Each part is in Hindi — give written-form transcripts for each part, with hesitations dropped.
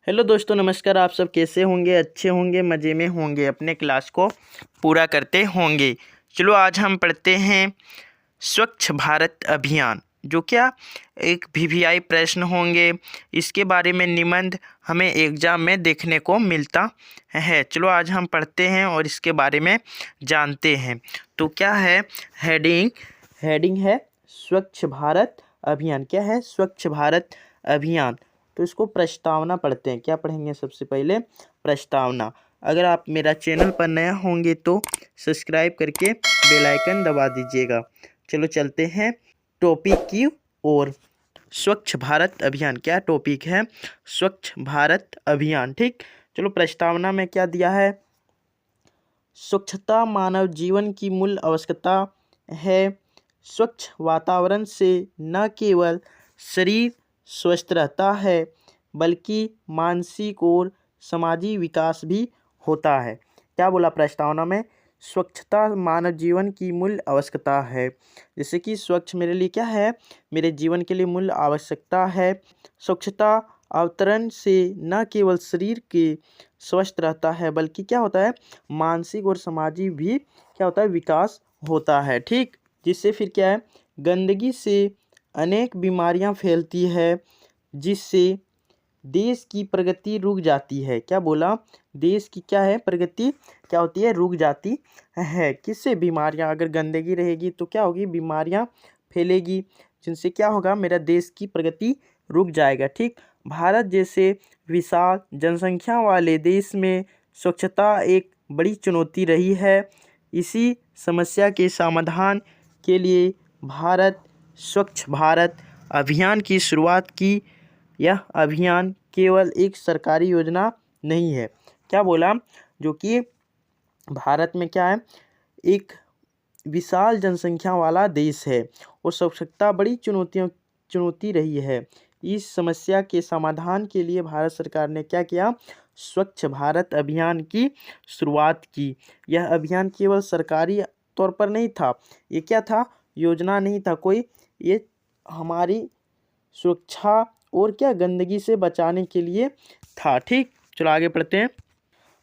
हेलो दोस्तों, नमस्कार। आप सब कैसे होंगे? अच्छे होंगे, मज़े में होंगे, अपने क्लास को पूरा करते होंगे। चलो आज हम पढ़ते हैं स्वच्छ भारत अभियान, जो क्या एक वीवीआई प्रश्न होंगे। इसके बारे में निबंध हमें एग्जाम में देखने को मिलता है। चलो आज हम पढ़ते हैं और इसके बारे में जानते हैं। तो क्या है हेडिंग? हेडिंग है स्वच्छ भारत अभियान। क्या है? स्वच्छ भारत अभियान। तो इसको प्रस्तावना पढ़ते हैं। क्या पढ़ेंगे? सबसे पहले प्रस्तावना। अगर आप मेरा चैनल पर नया होंगे तो सब्सक्राइब करके बेल आइकन दबा दीजिएगा। चलो चलते हैं टॉपिक की ओर। स्वच्छ भारत अभियान। क्या टॉपिक है? स्वच्छ भारत अभियान। ठीक, चलो प्रस्तावना में क्या दिया है? स्वच्छता मानव जीवन की मूल आवश्यकता है। स्वच्छ वातावरण से न केवल शरीर स्वस्थ रहता है बल्कि मानसिक और सामाजिक विकास भी होता है। क्या बोला प्रस्तावना में? स्वच्छता मानव जीवन की मूल आवश्यकता है। जैसे कि स्वच्छ मेरे लिए क्या है? मेरे जीवन के लिए मूल आवश्यकता है। स्वच्छता अवतरण से न केवल शरीर के स्वस्थ रहता है बल्कि क्या होता है, मानसिक और सामाजिक भी क्या होता है, विकास होता है। ठीक, जिससे फिर क्या है, गंदगी से अनेक बीमारियां फैलती है, जिससे देश की प्रगति रुक जाती है। क्या बोला? देश की क्या है, प्रगति क्या होती है, रुक जाती है। किससे? बीमारियां। अगर गंदगी रहेगी तो क्या होगी, बीमारियां फैलेगी, जिनसे क्या होगा, मेरा देश की प्रगति रुक जाएगा। ठीक, भारत जैसे विशाल जनसंख्या वाले देश में स्वच्छता एक बड़ी चुनौती रही है। इसी समस्या के समाधान के लिए भारत स्वच्छ भारत अभियान की शुरुआत की। यह अभियान केवल एक सरकारी योजना नहीं है। क्या बोला? जो कि भारत में क्या है, एक विशाल जनसंख्या वाला देश है और स्वच्छता बड़ी चुनौती रही है। इस समस्या के समाधान के लिए भारत सरकार ने क्या किया? स्वच्छ भारत अभियान की शुरुआत की। यह अभियान केवल सरकारी तौर पर नहीं था। ये क्या था? योजना नहीं था कोई, ये हमारी सुरक्षा और क्या, गंदगी से बचाने के लिए था। ठीक, चलो आगे पढ़ते हैं।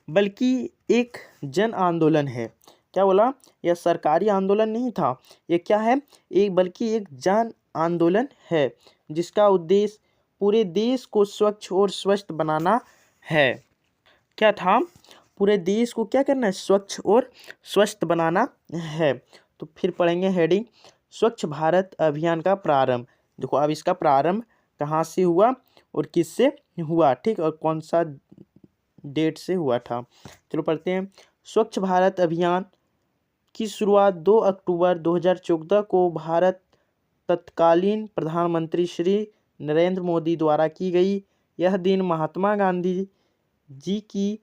बल्कि एक जन आंदोलन है। क्या बोला? यह सरकारी आंदोलन नहीं था। ये क्या है? बल्कि एक जन आंदोलन है, जिसका उद्देश्य पूरे देश को स्वच्छ और स्वस्थ बनाना है। क्या था? पूरे देश को क्या करना है? स्वच्छ और स्वस्थ बनाना है। तो फिर पढ़ेंगे हेडिंग स्वच्छ भारत अभियान का प्रारंभ। देखो, अब इसका प्रारंभ कहाँ से हुआ और किससे हुआ, ठीक, और कौन सा डेट से हुआ था। चलो पढ़ते हैं। स्वच्छ भारत अभियान की शुरुआत 2 अक्टूबर 2014 को भारत तत्कालीन प्रधानमंत्री श्री नरेंद्र मोदी द्वारा की गई। यह दिन महात्मा गांधी जी की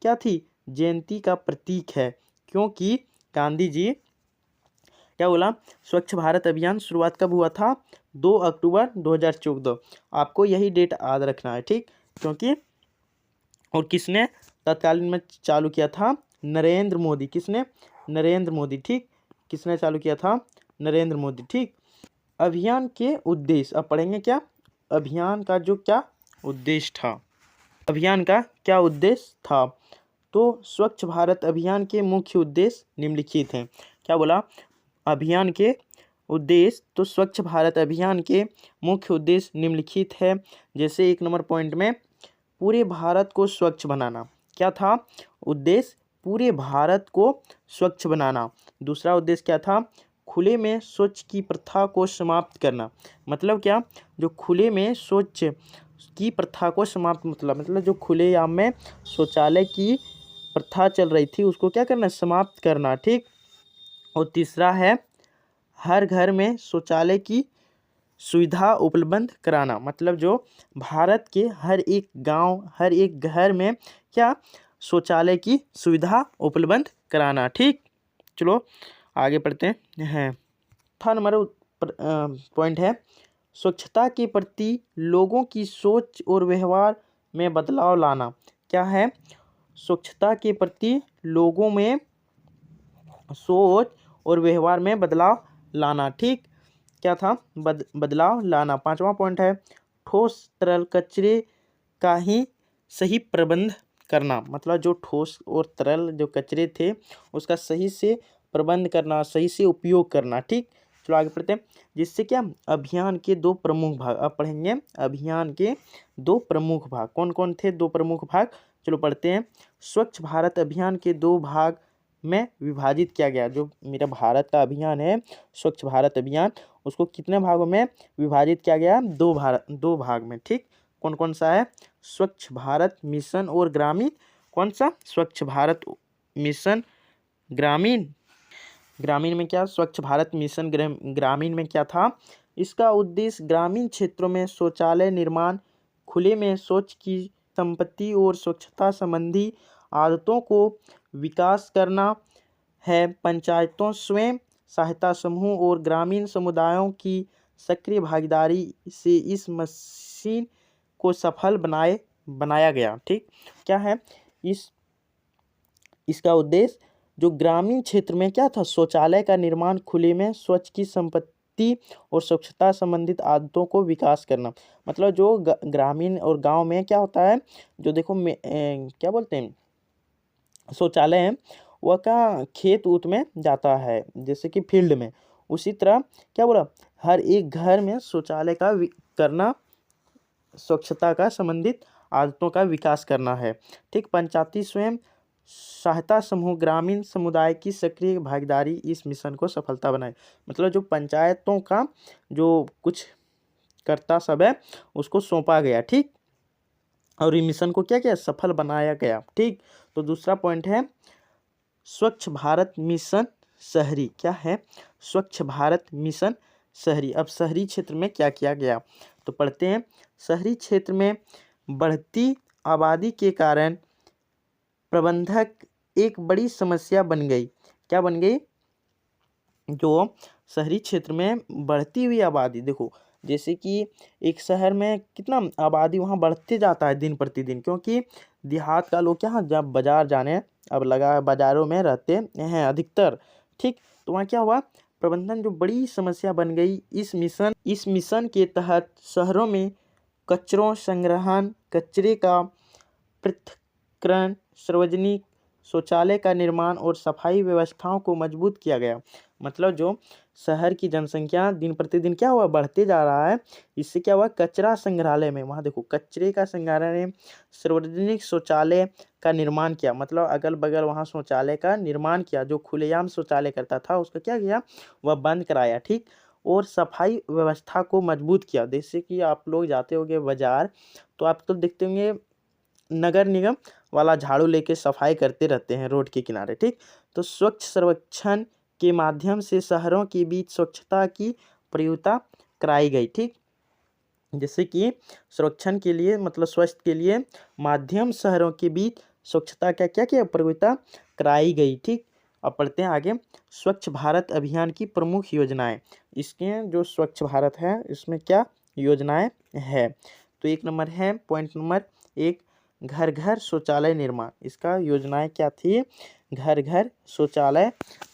क्या थी? जयंती का प्रतीक है, क्योंकि गांधी जी क्या बोला? स्वच्छ भारत अभियान शुरुआत कब हुआ था? 2 अक्टूबर 2014। आपको यही डेट याद रखना है। ठीक, क्योंकि और किसने तत्कालीन में चालू किया था? नरेंद्र मोदी। किसने? नरेंद्र मोदी। ठीक, किसने चालू किया था? नरेंद्र मोदी। ठीक, अभियान के उद्देश्य अब पढ़ेंगे। क्या अभियान का जो क्या उद्देश्य था? अभियान का क्या उद्देश्य था? तो स्वच्छ भारत अभियान के मुख्य उद्देश्य निम्नलिखित हैं। क्या बोला? अभियान के उद्देश्य, तो स्वच्छ भारत अभियान के मुख्य उद्देश्य निम्नलिखित है। जैसे 1 नंबर पॉइंट में पूरे भारत को स्वच्छ बनाना। क्या था उद्देश्य? पूरे भारत को स्वच्छ बनाना। दूसरा उद्देश्य क्या था? खुले में शौच की प्रथा को समाप्त करना। मतलब क्या? जो खुले में शौच की प्रथा को समाप्त, मतलब जो खुलेआम में शौचालय की प्रथा चल रही थी, उसको क्या करना? समाप्त करना। ठीक, और तीसरा है हर घर में शौचालय की सुविधा उपलब्ध कराना। मतलब जो भारत के हर एक गांव, हर एक घर में क्या, शौचालय की सुविधा उपलब्ध कराना। ठीक, चलो आगे पढ़ते हैं। थर्ड नंबर पॉइंट है स्वच्छता के प्रति लोगों की सोच और व्यवहार में बदलाव लाना। क्या है? स्वच्छता के प्रति लोगों में सोच और व्यवहार में बदलाव लाना। ठीक, क्या था? बदलाव लाना। 5वां पॉइंट है ठोस तरल कचरे का ही सही प्रबंध करना, मतलब जो ठोस और तरल जो कचरे थे उसका सही से प्रबंध करना, सही से उपयोग करना। ठीक, चलो आगे पढ़ते हैं। जिससे क्या, अभियान के दो प्रमुख भाग, अब पढ़ेंगे अभियान के दो प्रमुख भाग। कौन कौन थे दो प्रमुख भाग, चलो पढ़ते हैं। स्वच्छ भारत अभियान के दो भाग में विभाजित किया गया। जो मेरा भारत का अभियान है स्वच्छ भारत अभियान, उसको कितने भागों में विभाजित किया गया, दो भाग में। ठीक, कौन कौन सा है, स्वच्छ भारत मिशन और ग्रामीण। कौन सा, स्वच्छ भारत मिशन ग्रामीण। ग्रामीण में क्या, स्वच्छ भारत मिशन ग्रामीण में क्या था, इसका उद्देश्य ग्रामीण क्षेत्रों में शौचालय निर्माण, खुले में शौच की संपत्ति और स्वच्छता संबंधी आदतों को विकास करना है। पंचायतों, स्वयं सहायता समूह और ग्रामीण समुदायों की सक्रिय भागीदारी से इस मशीन को सफल बनाया गया। ठीक, क्या है इसका उद्देश्य, जो ग्रामीण क्षेत्र में क्या था, शौचालय का निर्माण, खुले में शौच की संपत्ति और स्वच्छता संबंधित आदतों को विकास करना। मतलब जो ग्रामीण और गांव में क्या होता है, जो देखो क्या बोलते हैं, शौचालय है वह का खेत ऊत में जाता है, जैसे कि फील्ड में, उसी तरह क्या बोला, हर एक घर में शौचालय का करना, स्वच्छता का संबंधित आदतों का विकास करना है। ठीक, पंचायती स्वयं सहायता समूह ग्रामीण समुदाय की सक्रिय भागीदारी इस मिशन को सफलता बनाए। मतलब जो पंचायतों का जो कुछ कर्ता सब है उसको सौंपा गया। ठीक, और ये मिशन को क्या किया, सफल बनाया गया। ठीक, तो दूसरा पॉइंट है स्वच्छ भारत मिशन शहरी। क्या है, स्वच्छ भारत मिशन शहरी। अब शहरी क्षेत्र में क्या किया गया, तो पढ़ते हैं। शहरी क्षेत्र में बढ़ती आबादी के कारण प्रबंधक एक बड़ी समस्या बन गई। क्या बन गई, जो शहरी क्षेत्र में बढ़ती हुई आबादी, देखो जैसे कि एक शहर में कितना आबादी वहाँ बढ़ते जाता है दिन प्रतिदिन, क्योंकि देहात का लोग क्या, जब बाजार जाने अब लगा, बाजारों में रहते हैं अधिकतर। ठीक, तो वहाँ क्या हुआ, प्रबंधन जो बड़ी समस्या बन गई। इस मिशन के तहत शहरों में कचरों संग्रहण, कचरे का पृथक्करण, सार्वजनिक शौचालय का निर्माण और सफाई व्यवस्थाओं को मजबूत किया गया। मतलब जो शहर की जनसंख्या दिन प्रतिदिन क्या हुआ, बढ़ते जा रहा है, इससे क्या हुआ, कचरा संग्रहालय में, वहाँ देखो कचरे का संग्रहालय, सार्वजनिक शौचालय का निर्माण किया। मतलब अगल बगल वहाँ शौचालय का निर्माण किया। जो खुलेआम शौचालय करता था उसका क्या किया, वह बंद कराया। ठीक, और सफाई व्यवस्था को मजबूत किया। जैसे कि आप लोग जाते होंगे बाजार, तो आप तो देखते होंगे नगर निगम वाला झाड़ू लेके सफाई करते रहते हैं रोड के किनारे। ठीक, तो स्वच्छ सर्वेक्षण के माध्यम से शहरों के बीच स्वच्छता की प्रतियोगिता कराई गई। ठीक, जैसे कि संरक्षण के लिए, मतलब स्वास्थ्य के लिए माध्यम शहरों के बीच स्वच्छता का क्या क्या प्रतियोगिता कराई गई। ठीक, अब पढ़ते हैं आगे। स्वच्छ भारत अभियान की प्रमुख योजनाएं। इसके जो स्वच्छ भारत है इसमें क्या योजनाएं है, तो एक नंबर है, पॉइंट नंबर 1, घर घर शौचालय निर्माण। इसका योजनाएं क्या थी, घर घर शौचालय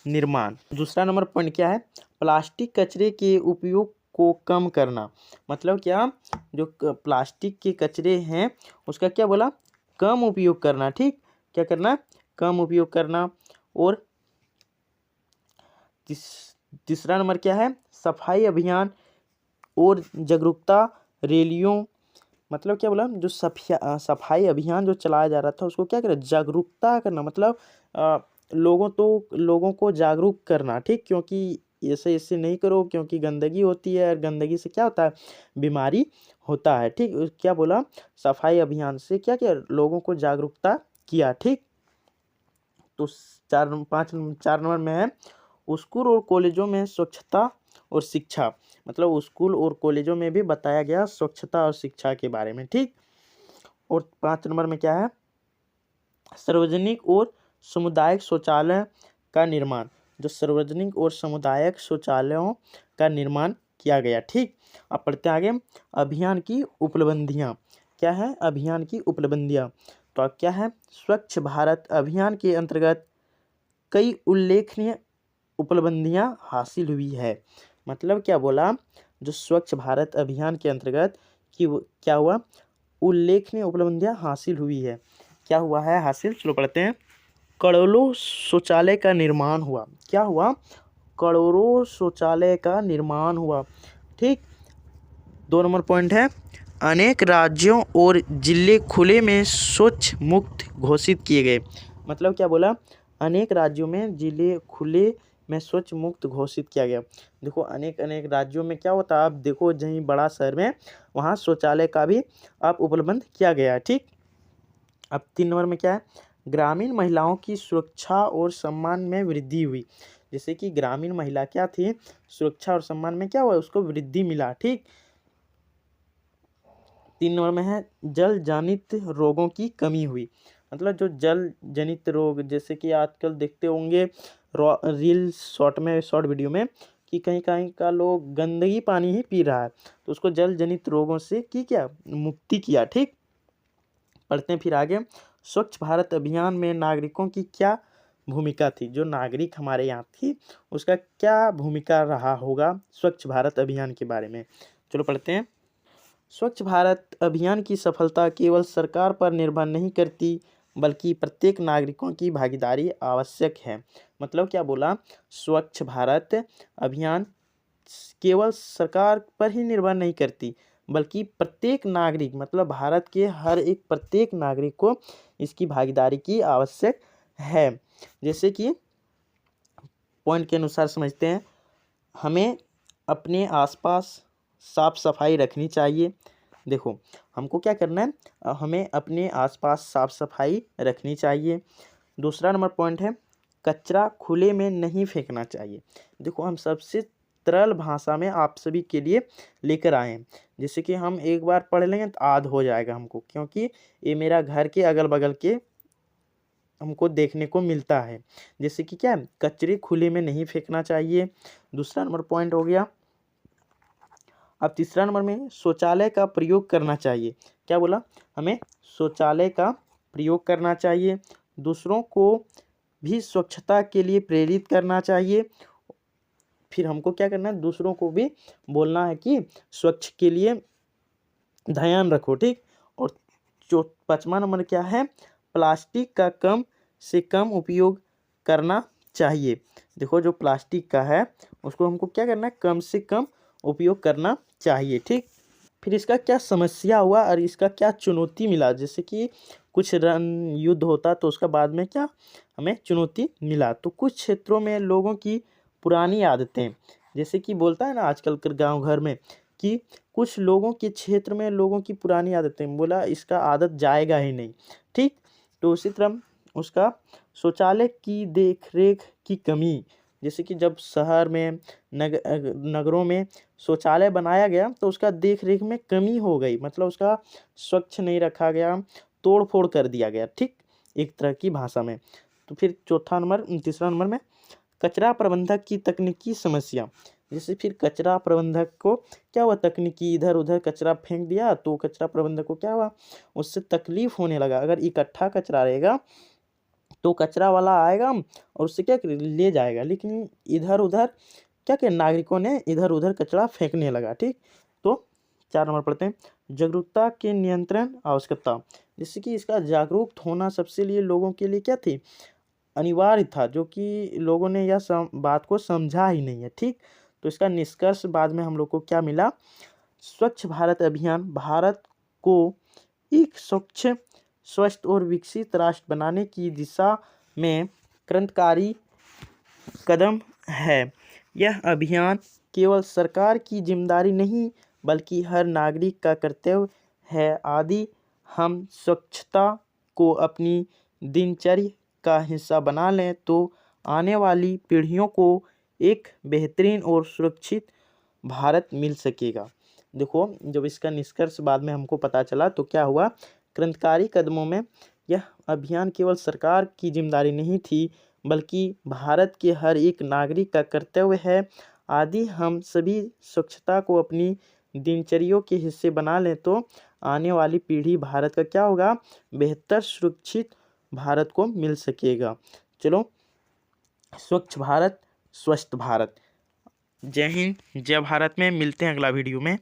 निर्माण। दूसरा नंबर पॉइंट क्या है, प्लास्टिक कचरे के उपयोग को कम करना। मतलब क्या, जो प्लास्टिक के कचरे हैं उसका क्या बोला, कम उपयोग करना। ठीक, क्या करना, कम उपयोग करना। और तीसरा नंबर क्या है, सफाई अभियान और जागरूकता रैलियों। मतलब क्या बोला, जो सफाई अभियान जो चलाया जा रहा था उसको क्या करें, जागरूकता करना। मतलब लोगों को जागरूक करना। ठीक, क्योंकि ऐसे नहीं करो, क्योंकि गंदगी होती है और गंदगी से क्या होता है, बीमारी होता है। ठीक, क्या बोला, सफाई अभियान से क्या क्या लोगों को जागरूकता किया। ठीक, तो 4 नंबर में है स्कूल और कॉलेजों में स्वच्छता और शिक्षा। मतलब स्कूल और कॉलेजों में भी बताया गया स्वच्छता और शिक्षा के बारे में। ठीक, और 5 नंबर में क्या है, सार्वजनिक और सामुदायिक शौचालय का निर्माण। जो सार्वजनिक और सामुदायिक शौचालयों का निर्माण किया गया। ठीक, अब पढ़ते हैं आगे। अभियान की उपलब्धियां। क्या है, अभियान की उपलब्धियां, तो अब क्या है, स्वच्छ भारत अभियान के अंतर्गत कई उल्लेखनीय उपलब्धियां हासिल हुई है। मतलब क्या बोला, जो स्वच्छ भारत अभियान के अंतर्गत कि क्या हुआ, उल्लेखनीय उपलब्धियां हासिल हुई है। क्या हुआ है हासिल, चलो पढ़ते हैं। करोड़ों शौचालय का निर्माण हुआ। क्या हुआ, करोड़ों शौचालय का निर्माण हुआ। ठीक, 2 नंबर पॉइंट है, अनेक राज्यों और जिले खुले में शौच मुक्त घोषित किए गए। मतलब क्या बोला, अनेक राज्यों में जिले खुले में शौच मुक्त घोषित किया गया। देखो अनेक राज्यों में क्या होता है, आप देखो जहीं बड़ा शहर में वहाँ शौचालय का भी आप उपलब्ध किया गया है। ठीक, अब 3 नंबर में क्या है, ग्रामीण महिलाओं की सुरक्षा और सम्मान में वृद्धि हुई। जैसे कि ग्रामीण महिला क्या थी, सुरक्षा और सम्मान में क्या हुआ, उसको वृद्धि मिला। ठीक, 3 नंबर में है, जल जनित रोगों की कमी हुई। मतलब जो जल जनित रोग, जैसे कि आजकल देखते होंगे रील्स शॉर्ट वीडियो में कि कहीं कहीं का लोग गंदगी पानी ही पी रहा है, तो उसको जल जनित रोगों से की क्या मुक्ति किया। ठीक, पढ़ते हैं फिर आगे। स्वच्छ भारत अभियान में नागरिकों की क्या भूमिका थी। जो नागरिक हमारे यहाँ थी उसका क्या भूमिका रहा होगा स्वच्छ भारत अभियान के बारे में, चलो पढ़ते हैं। स्वच्छ भारत अभियान की सफलता केवल सरकार पर निर्भर नहीं करती, बल्कि प्रत्येक नागरिकों की भागीदारी आवश्यक है। मतलब क्या बोला, स्वच्छ भारत अभियान केवल सरकार पर ही निर्भर नहीं करती, बल्कि प्रत्येक नागरिक, मतलब भारत के हर एक प्रत्येक नागरिक को इसकी भागीदारी की आवश्यक है। जैसे कि पॉइंट के अनुसार समझते हैं, हमें अपने आसपास साफ सफाई रखनी चाहिए। देखो हमको क्या करना है, हमें अपने आसपास साफ सफाई रखनी चाहिए। दूसरा नंबर पॉइंट है, कचरा खुले में नहीं फेंकना चाहिए। देखो हम सबसे सरल भाषा में आप सभी के लिए लेकर आए हैं, जैसे कि हम एक बार पढ़ लेंगे तो याद हो जाएगा हमको, क्योंकि ये मेरा घर के अगल बगल के हमको देखने को मिलता है। जैसे कि क्या, कचरे खुले में नहीं फेंकना चाहिए। दूसरा नंबर पॉइंट हो गया। अब तीसरा नंबर में शौचालय का प्रयोग करना चाहिए। क्या बोला, हमें शौचालय का प्रयोग करना चाहिए। दूसरों को भी स्वच्छता के लिए प्रेरित करना चाहिए। फिर हमको क्या करना है, दूसरों को भी बोलना है कि स्वच्छ के लिए ध्यान रखो। ठीक, और जो 5वां नंबर क्या है, प्लास्टिक का कम से कम उपयोग करना चाहिए। देखो जो प्लास्टिक का है उसको हमको क्या करना है, कम से कम उपयोग करना चाहिए। ठीक, फिर इसका क्या समस्या हुआ और इसका क्या चुनौती मिला। जैसे कि कुछ रण युद्ध होता तो उसका बाद में क्या हमें चुनौती मिला। तो कुछ क्षेत्रों में लोगों की पुरानी आदतें, जैसे कि बोलता है ना आजकल के गांव घर में कि कुछ लोगों के क्षेत्र में लोगों की पुरानी आदतें, बोला इसका आदत जाएगा ही नहीं। ठीक, तो उसी तरह उसका शौचालय की देख रेख की कमी, जैसे कि जब शहर में नगरों में शौचालय बनाया गया तो उसका देख रेख में कमी हो गई, मतलब उसका स्वच्छ नहीं रखा गया, तोड़ फोड़ कर दिया गया। ठीक, एक तरह की भाषा में। तो फिर तीसरा नंबर में कचरा प्रबंधक की तकनीकी समस्या। जैसे फिर कचरा प्रबंधक को क्या हुआ, तकनीकी इधर उधर कचरा फेंक दिया तो कचरा प्रबंधक को क्या हुआ, उससे तकलीफ होने लगा। अगर इकट्ठा कचरा रहेगा तो कचरा वाला आएगा और उससे क्या ले जाएगा, लेकिन इधर उधर क्या नागरिकों ने इधर उधर कचरा फेंकने लगा। ठीक, तो 4 नंबर पढ़ते हैं, जागरूकता के नियंत्रण आवश्यकता। जैसे कि इसका जागरूक होना सबसे लिए लोगों के लिए क्या थी, अनिवार्य था, जो कि लोगों ने यह बात को समझा ही नहीं है। ठीक, तो इसका निष्कर्ष बाद में हम लोग को क्या मिला, स्वच्छ भारत अभियान भारत को एक स्वच्छ, स्वस्थ और विकसित राष्ट्र बनाने की दिशा में क्रांतिकारी कदम है। यह अभियान केवल सरकार की जिम्मेदारी नहीं, बल्कि हर नागरिक का कर्तव्य है। यदि हम स्वच्छता को अपनी दिनचर्या का हिस्सा बना लें तो आने वाली पीढ़ियों को एक बेहतरीन और सुरक्षित भारत मिल सकेगा। देखो जब इसका निष्कर्ष बाद में हमको पता चला तो क्या हुआ, क्रांतिकारी कदमों में यह अभियान केवल सरकार की जिम्मेदारी नहीं थी, बल्कि भारत के हर एक नागरिक का कर्तव्य है। यदि हम सभी स्वच्छता को अपनी दिनचर्या के हिस्से बना लें तो आने वाली पीढ़ी भारत का क्या होगा, बेहतर सुरक्षित भारत को मिल सकेगा। चलो, स्वच्छ भारत स्वस्थ भारत। जय हिंद जय भारत में मिलते हैं अगला वीडियो में।